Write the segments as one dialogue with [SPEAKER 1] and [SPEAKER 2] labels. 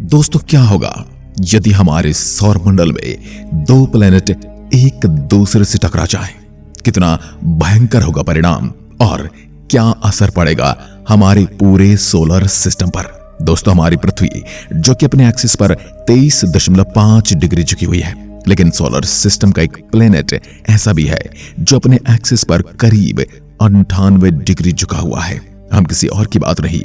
[SPEAKER 1] दोस्तों, क्या होगा यदि हमारे सौर मंडल में दो प्लेनेट एक दूसरे से टकरा जाएं? कितना भयंकर होगा परिणाम और क्या असर पड़ेगा हमारे पूरे सोलर सिस्टम पर? दोस्तों, हमारी पृथ्वी जो कि अपने एक्सिस पर 23.5 डिग्री झुकी हुई है, लेकिन सोलर सिस्टम का एक प्लेनेट ऐसा भी है जो अपने एक्सिस पर करीब 98 डिग्री झुका हुआ है। हम किसी और की बात नहीं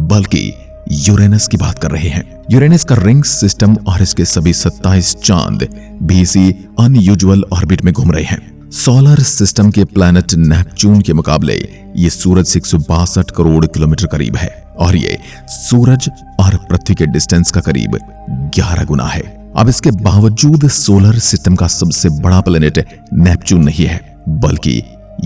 [SPEAKER 1] बल्कि यूरेनस की बात कर रहे हैं। यूरेनस का रिंग सिस्टम और इसके सभी 27 चांद भी इसी अनयूजुअल ऑर्बिट में घूम रहे हैं। सोलर सिस्टम के प्लैनेट नेपच्यून के मुकाबले ये सूरज से 162 करोड़ किलोमीटर करीब है और ये सूरज और पृथ्वी के डिस्टेंस का करीब 11 गुना है। अब इसके बावजूद सोलर सिस्टम का सबसे बड़ा प्लैनेट नेपच्यून नहीं है बल्कि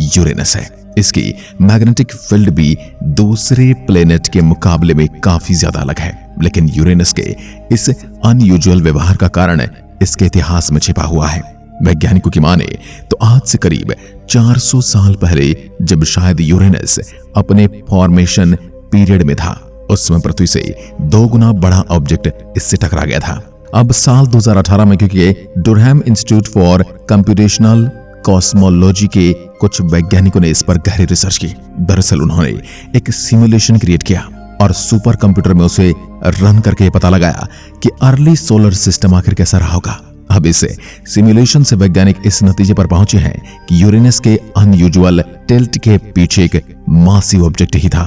[SPEAKER 1] यूरेनस है। इसकी मैग्नेटिक फील्ड भी दूसरे प्लेनेट के मुकाबले में काफी ज्यादा अलग है, लेकिन यूरेनस के इस अनयूजुअल व्यवहार का कारण इसके इतिहास में छिपा हुआ है। वैज्ञानिकों की माने तो आज से करीब 400 साल पहले जब शायद यूरेनस अपने फॉर्मेशन पीरियड में था, उस समय पृथ्वी से 2 गुना बड़ा ऑब्जेक्ट इससे टकरा गया था। अब साल 2018 में क्योंकि डुरहम इंस्टीट्यूट फॉर कंप्यूटेशनल कॉस्मोलॉजी के कुछ वैज्ञानिकों ने इस पर गहरी रिसर्च की। दरअसल उन्होंने एक सिमुलेशन क्रिएट किया और सुपर कंप्यूटर में उसे रन करके पता लगाया कि अर्ली सोलर सिस्टम आखिर कैसा रहा होगा। अब इस सिमुलेशन से वैज्ञानिक इस नतीजे पर पहुंचे हैं कि यूरेनस के अनयूजुअल टिल्ट के पीछे एक मासिव ऑब्जेक्ट ही था।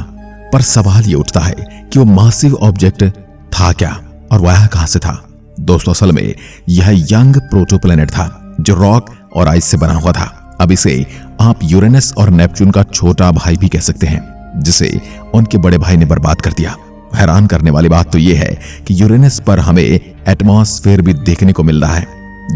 [SPEAKER 1] पर सवाल ये उठता है कि वो मासिव ऑब्जेक्ट था क्या और वह कहां से था? दोस्तों, असल में यह यंग प्रोटोप्लैनेट था जो रॉक और आइस से बना हुआ था। अब इसे आप यूरेनस और नेपच्यून का छोटा भाई भी कह सकते हैं, जिसे उनके बड़े भाई ने बर्बाद कर दिया। हैरान करने वाली बात तो यह है कि यूरेनस पर हमें एटमॉस्फेयर भी देखने को मिल रहा है,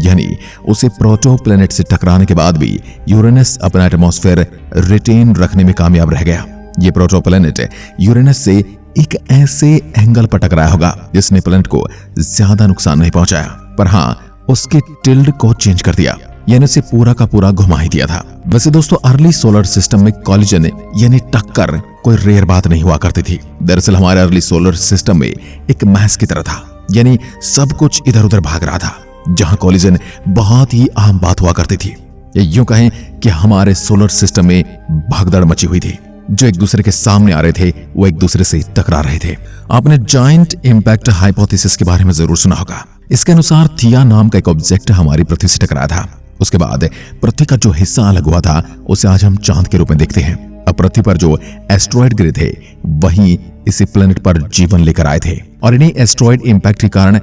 [SPEAKER 1] यानी उसे प्रोटोप्लैनेट से टकराने के बाद भी यूरेनस अपना एटमॉस्फेयर रिटेन रखने में कामयाब रह गया। ये प्रोटोप्लैनेट यूरेनस से एक ऐसे एंगल पर टकराया होगा जिसने प्लैनेट को ज्यादा नुकसान नहीं पहुंचाया, पर हाँ उसके टिल्ड को चेंज कर दिया, यानी उसे पूरा का पूरा घुमा ही दिया था। वैसे दोस्तों, अर्ली सोलर सिस्टम में कॉलिजन यानी टक्कर कोई रेयर बात नहीं हुआ करती थी। दरअसल हमारे अर्ली सोलर सिस्टम में एक मैस की तरह था, यानी सब कुछ इधर उधर भाग रहा था, जहां कॉलिजन बहुत ही आम बात हुआ करती थी। यूं कहें कि हमारे सोलर सिस्टम में भगदड़ मची हुई थी। जो एक दूसरे के सामने आ रहे थे वो एक दूसरे से टकरा रहे थे। आपने जायंट इंपैक्ट हाइपोथेसिस के बारे में जरूर सुना होगा। इसके अनुसार थिया नाम का एक ऑब्जेक्ट हमारी पृथ्वी से टकराया था। उसके बाद पृथ्वी का जो हिस्सा अलग हुआ था उसे आज हम चांद के रूप में देखते हैं। अब पृथ्वी पर जो एस्ट्रॉयड गिरे थे वहीं इसी प्लेनेट पर जीवन लेकर आए थे और इन्हीं एस्ट्रॉयड इंपैक्ट के कारण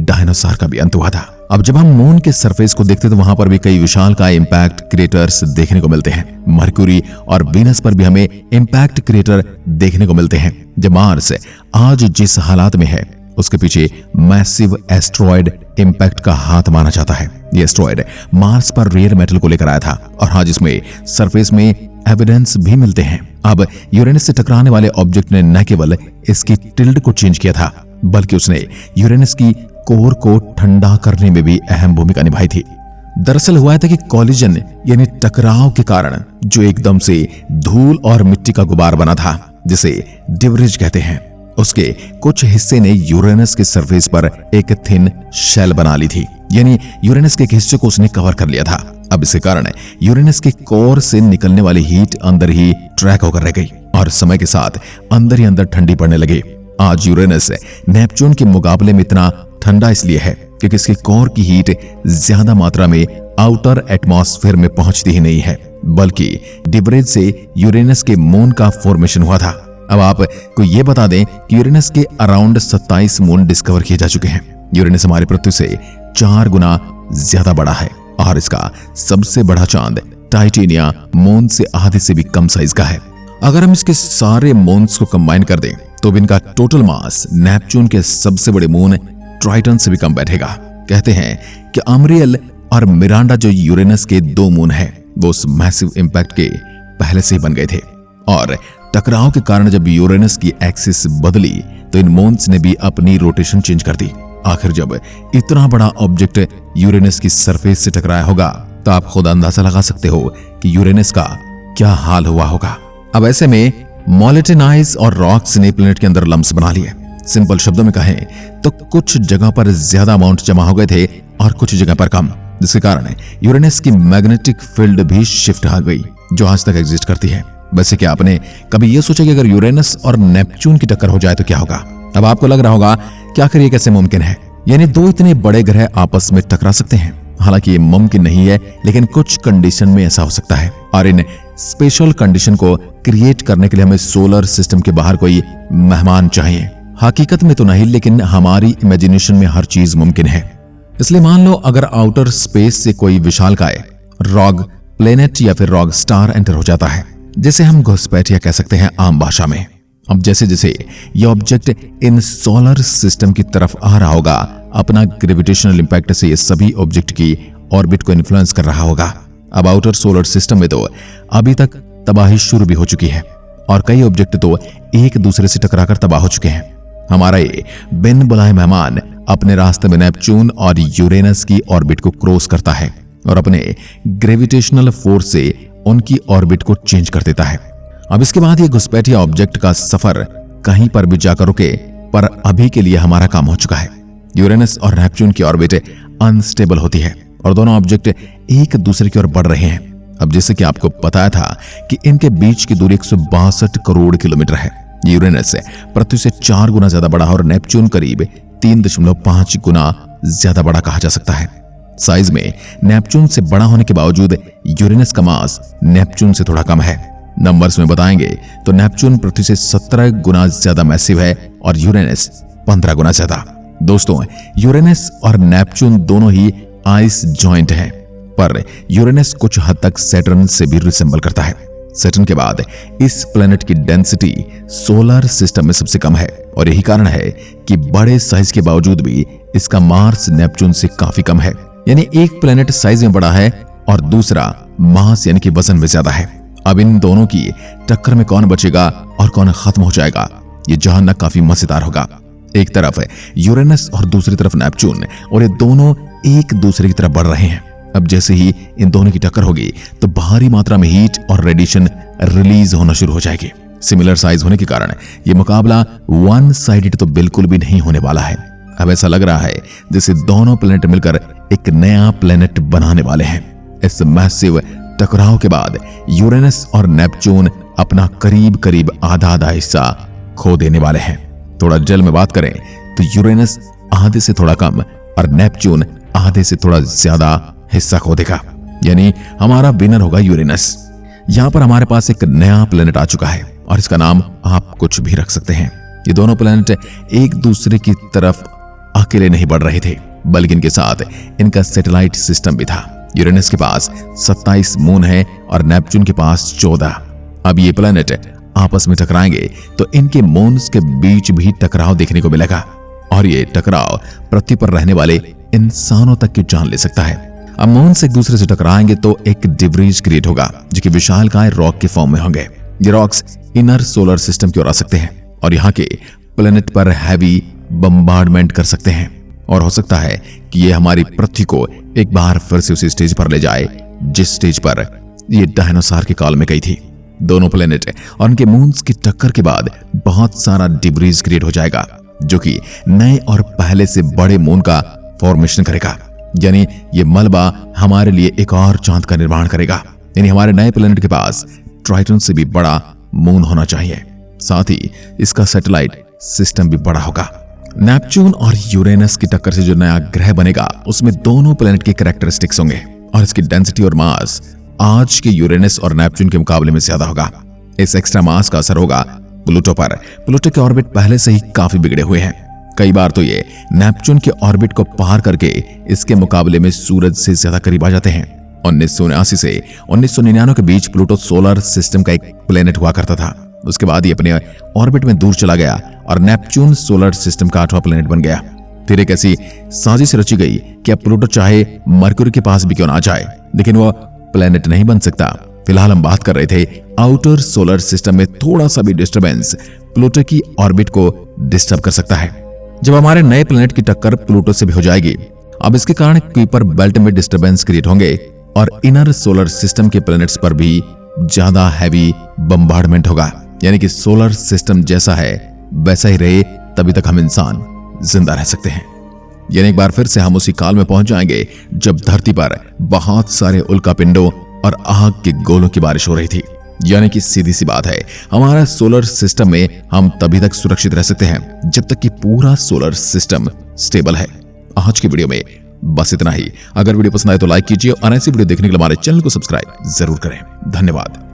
[SPEAKER 1] डायनासोर का भी अंत हुआ था। अब जब हम मून के सरफेस को देखते तो वहां पर भी कई विशालकाय इंपैक्ट क्रेटर्स देखने को मिलते हैं। मरक्यूरी और वीनस पर भी हमें इंपैक्ट क्रेटर देखने को मिलते हैं। जब मार्स आज जिस हालात में है उसके पीछे मैसिव एस्ट्रॉयड इंपैक्ट का हाथ माना जाता है। ये एस्ट्रॉयड मार्स पर रेयर मेटल को लेकर आया था और हाँ, जिसमें सरफेस में एविडेंस भी मिलते हैं। अब यूरेनस से टकराने वाले ऑब्जेक्ट ने न केवल इसकी टिल्ड को चेंज किया था बल्कि उसने यूरेनस की कोर को ठंडा करने में भी अहम भूमिका निभाई थी। दरअसल हुआ था कि कॉलिजन यानी टकराव के कारण जो एकदम से धूल और मिट्टी का गुबार बना था, जिसे डिवरेज कहते हैं, उसके कुछ हिस्से ने यूरेनस के सरफेस पर एक थिन शेल बना ली थी, यानी यूरेनस के एक हिस्से को उसने कवर कर लिया था। अब इसके कारण यूरेनस के कोर से निकलने वाली हीट अंदर ही ट्रैक होकर रह गई और समय के साथ अंदर ही अंदर ठंडी पड़ने लगी। आज यूरेनस नेपच्यून के मुकाबले में इतना ठंडा इसलिए है क्योंकि इसके कोर की हीट ज्यादा मात्रा में आउटर एटमॉस्फेयर में पहुंचती ही नहीं है, बल्कि डिवरेज से यूरेनस के मून का फॉर्मेशन हुआ था। अब आपको ये बता दें कि यूरेनस के अराउंड 27 मून डिस्कवर किए जा चुके हैं। यूरेनस हमारी पृथ्वी से 4 गुना ज्यादा बड़ा है और इसका सबसे बड़ा चांद टाइटेनिया मून से आधे से भी कम साइज का है। अगर हम इसके सारे मून्स को कंबाइन कर दें तो इनका टोटल मास नेपच्यून के सबसे बड़े मून ट्राइटन से भी कम बैठेगा। कहते हैं कि अमरियल और मिरांडा जो यूरेनस के 2 मून है वो उस मैसिव इंपैक्ट के पहले से ही बन गए थे और टकराव के कारण जब यूरेनस की एक्सिस बदली तो इन मून्स ने भी अपनी रोटेशन चेंज कर दी। आखिर जब इतना बड़ा ऑब्जेक्ट यूरेनस की सरफेस से टकराया होगा तो आप खुद अंदाजा लगा सकते हो कि यूरेनस का क्या हाल हुआ होगा। अब ऐसे में मॉलिटेनाइज और रॉक्स ने प्लेनेट के अंदर लम्स बना लिए। सिंपल शब्दों में कहें तो कुछ जगह पर ज्यादा अमाउंट जमा हो गए थे और कुछ जगह पर कम, जिसके कारण यूरेनस की मैग्नेटिक फील्ड भी शिफ्ट आ गई जो आज तक एग्जिस्ट करती है। वैसे क्या आपने कभी ये सोचा कि अगर यूरेनस और नेपच्यून की टक्कर हो जाए तो क्या होगा? अब आपको लग रहा होगा कि आखिर ये कैसे मुमकिन है, यानी दो इतने बड़े ग्रह आपस में टकरा सकते हैं। हालांकि ये मुमकिन नहीं है, लेकिन कुछ कंडीशन में ऐसा हो सकता है और इन स्पेशल कंडीशन को क्रिएट करने के लिए हमें सोलर सिस्टम के बाहर कोई मेहमान चाहिए। हकीकत में तो नहीं, लेकिन हमारी इमेजिनेशन में हर चीज मुमकिन है। इसलिए मान लो अगर आउटर स्पेस से कोई विशालकाय रॉग प्लेनेट या फिर रॉग स्टार एंटर हो जाता है, जिसे हम घुसपैठिया कह सकते हैं आम भाषा में। अब जैसे जैसे ये ऑब्जेक्ट इन सोलर सिस्टम की तरफ आ रहा होगा, अपना ग्रेविटेशनल इंपैक्ट से ये सभी ऑब्जेक्ट की ऑर्बिट को इन्फ्लुएंस कर रहा होगा। अब आउटर सोलर सिस्टम में तो अभी तक तबाही शुरू भी हो चुकी है और कई ऑब्जेक्ट तो एक दूसरे से टकराकर तबाह हो चुके हैं। हमारा ये बिन बुलाए मेहमान अपने रास्ते में नेपच्यून और यूरेनस की ऑर्बिट को क्रॉस करता है और अपने ग्रेविटेशनल फोर्स से उनकी ऑर्बिट को चेंज कर देता है। अब इसके बाद ये घुसपैठिया ऑब्जेक्ट का सफर कहीं पर भी जाकर रुके, पर अभी के लिए हमारा काम हो चुका है। यूरेनस और नेपच्यून की ऑर्बिट अनस्टेबल होती है और दोनों ऑब्जेक्ट एक दूसरे की ओर बढ़ रहे हैं। अब जैसे कि आपको बताया था कि इनके बीच की दूरी 162 करोड़ किलोमीटर है। यूरेनस पृथ्वी से 4 गुना ज्यादा बड़ा और नेपच्यून करीब 3.5 गुना ज्यादा बड़ा कहा जा सकता है। साइज में नेपच्यून से बड़ा होने के बावजूद यूरेनस का मास नेपच्यून से थोड़ा कम है। नंबर्स में बताएंगे तो नेपच्यून पृथ्वी से 17 गुना ज्यादा मैसिव है और यूरेनस 15 गुना ज्यादा। दोस्तों, यूरेनस और नेपच्यून दोनों ही आइस जॉइंट हैं, पर यूरेनस कुछ हद तक सैटर्न से भी रिसेंबल करता है। सैटर्न के बाद इस प्लेनेट की डेंसिटी सोलर सिस्टम में सबसे कम है और यही कारण है कि बड़े साइज के बावजूद भी इसका मास नेपच्यून से काफी कम है। यानी एक प्लेनेट साइज में बड़ा है और दूसरा मास यानी कि वजन में ज्यादा है। अब इन दोनों की टक्कर में कौन बचेगा और कौन खत्म हो जाएगा, ये जानना काफी मजेदार होगा। एक तरफ है यूरेनस और दूसरी तरफ नेपच्यून और ये दोनों एक दूसरे की तरफ बढ़ रहे हैं। अब जैसे ही इन दोनों की टक्कर होगी तो भारी मात्रा में हीट और रेडिएशन रिलीज होना शुरू हो जाएगी। सिमिलर साइज होने के कारण ये मुकाबला वन साइडेड तो बिल्कुल भी नहीं होने वाला है। अब ऐसा लग रहा है जैसे दोनों प्लेनेट मिलकर एक नया प्लेनेट बनाने वाले हैं। इस मैसिव टकराव के बाद यूरेनस और नेपच्यून अपना करीब करीब आधा हिस्सा खो देने वाले हैं। थोड़ा डिटेल में बात करें तो यूरेनस आधे से थोड़ा कम और नेपच्यून आधे से थोड़ा ज्यादा हिस्सा खो देगा, यानी हमारा विनर होगा यूरेनस। यहां पर हमारे पास एक नया प्लेनेट आ चुका है और इसका नाम आप कुछ भी रख सकते हैं। ये दोनों प्लेनेट एक दूसरे की तरफ अकेले नहीं बढ़ रहे थे, बल्कि इनके साथ इनका सैटेलाइट सिस्टम भी था। यूरेनस के पास 27 मून है और नेपच्यून के पास 14। अब ये प्लेनेट आपस में टकराएंगे तो इनके मून्स के बीच भी टकराव देखने को मिलेगा और ये टकराव पृथ्वी पर रहने वाले इंसानों तक की जान ले सकता है। अब मून्स एक दूसरे से टकराएंगे तो एक डिब्रीज क्रिएट होगा जो कि विशालकाय रॉक के फॉर्म में होंगे। ये रॉक्स इनर सोलर सिस्टम की ओर आ सकते हैं और यहाँ के प्लेनेट पर हैवी बम्बार्डमेंट कर सकते हैं और हो सकता है कि ये हमारी पृथ्वी को एक बार फिर से उसी स्टेज पर ले जाए जिस स्टेज पर ये डायनासोर के काल में गई थी। दोनों प्लेनेट और उनके मून्स की टक्कर के बाद बहुत सारा डिब्रीज क्रिएट हो जाएगा जो कि नए और पहले से बड़े मून का फॉर्मेशन करेगा। यानी ये मलबा हमारे लिए एक और चांद का निर्माण करेगा। यानी हमारे नए प्लेनेट के पास ट्राइटन से भी बड़ा मून होना चाहिए, साथ ही इसका सैटेलाइट सिस्टम भी बड़ा होगा। नेपच्यून और यूरेनस की टक्कर से जो नया ग्रह बनेगा उसमें दोनों प्लेनेट के कैरेक्टरिस्टिक्स होंगे और इसकी डेंसिटी और मास आज के यूरेनस और नेपच्यून के मुकाबले में ज्यादा होगा। इस एक्स्ट्रा मास का असर होगा प्लूटो पर। प्लूटो के ऑर्बिट पहले से ही काफी बिगड़े हुए हैं। कई बार तो ये नेपच्यून के ऑर्बिट को पार करके इसके मुकाबले में सूरज से ज्यादा करीब आ जाते हैं। 1979 से 1999 के बीच प्लूटो सोलर सिस्टम का एक प्लेनेट हुआ करता था। उसके बाद ये अपने ऑर्बिट में दूर चला गया और नेपच्यून सोलर सिस्टम का 8वां प्लेनेट बन गया। फिर एक ऐसी साजिश रची गई कि अब प्लूटो चाहे मरक्यूरी के पास भी क्यों ना जाए, लेकिन वो प्लेनेट नहीं बन सकता। फिलहाल हम बात कर रहे थे आउटर सोलर सिस्टम में थोड़ा सा भी डिस्टर्बेंस प्लूटो की ऑर्बिट को डिस्टर्ब कर सकता है। जब हमारे नए प्लेनेट की टक्कर प्लूटो से भी हो जाएगी, अब इसके कारण क्यूपर बेल्ट में डिस्टर्बेंस क्रिएट होंगे और इनर सोलर सिस्टम के प्लेनेट्स पर भी ज्यादा हैवी बम्बार्डमेंट होगा। यानी कि सोलर सिस्टम जैसा है वैसा ही रहे तभी तक हम इंसान जिंदा रह सकते हैं। यानी एक बार फिर से हम उसी काल में पहुंच जाएंगे जब धरती पर बहुत सारे उल्कापिंडों और आग के गोलों की बारिश हो रही थी। यानी कि सीधी सी बात है, हमारा सोलर सिस्टम में हम तभी तक सुरक्षित रह सकते हैं जब तक कि पूरा सोलर सिस्टम स्टेबल है। आज की वीडियो में बस इतना ही। अगर वीडियो पसंद आए तो लाइक कीजिए और ऐसी वीडियो देखने के लिए हमारे चैनल को सब्सक्राइब जरूर करें। धन्यवाद।